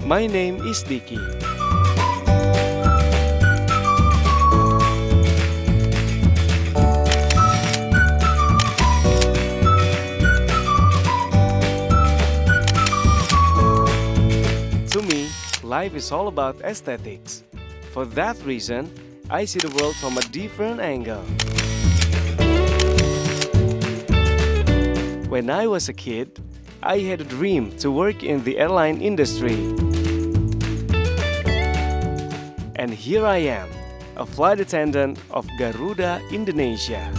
My name is Dicky. To me, life is all about aesthetics. For that reason, I see the world from a different angle. When I was a kid, I had a dream to work in the airline industry. And here I am, a flight attendant of Garuda Indonesia.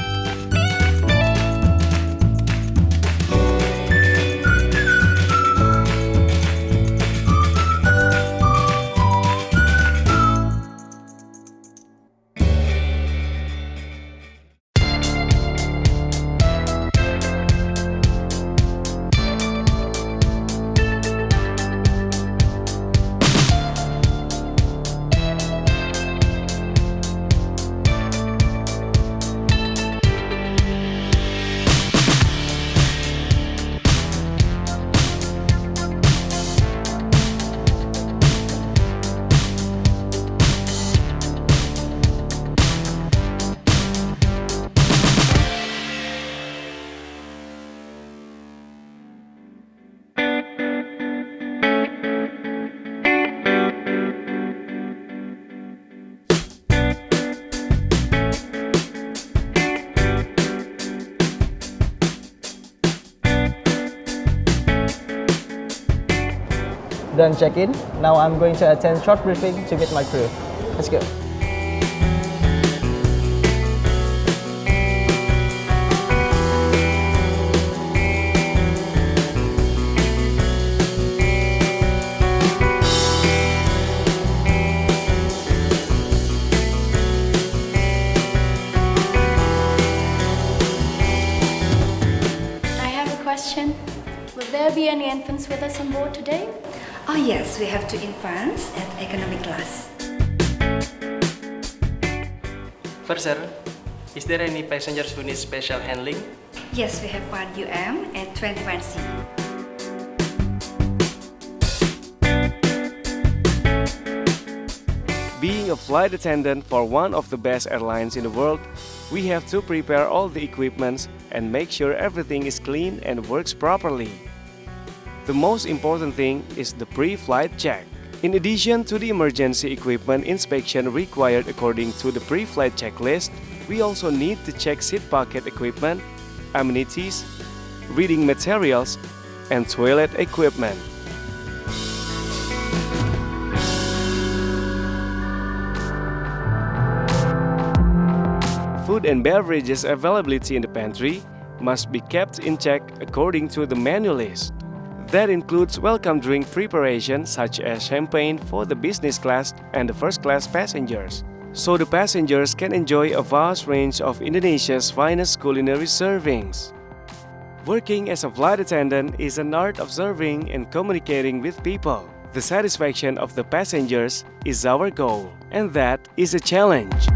Done check-in. Now I'm going to attend short briefing to meet my crew. Let's go. I have a question. Will there be any infants with us on board today? Oh yes, we have two infants at economic class. First, sir, is there any passengers who need special handling? Yes, we have one UM at 21C. Being a flight attendant for one of the best airlines in the world, we have to prepare all the equipments and make sure everything is clean and works properly. The most important thing is the pre-flight check. In addition to the emergency equipment inspection required according to the pre-flight checklist, we also need to check seat pocket equipment, amenities, reading materials, and toilet equipment. Food and beverages availability in the pantry must be kept in check according to the menu list. That includes welcome drink preparation such as champagne for the business class and the first class passengers, so the passengers can enjoy a vast range of Indonesia's finest culinary servings. Working as a flight attendant is an art of serving and communicating with people. The satisfaction of the passengers is our goal, and that is a challenge.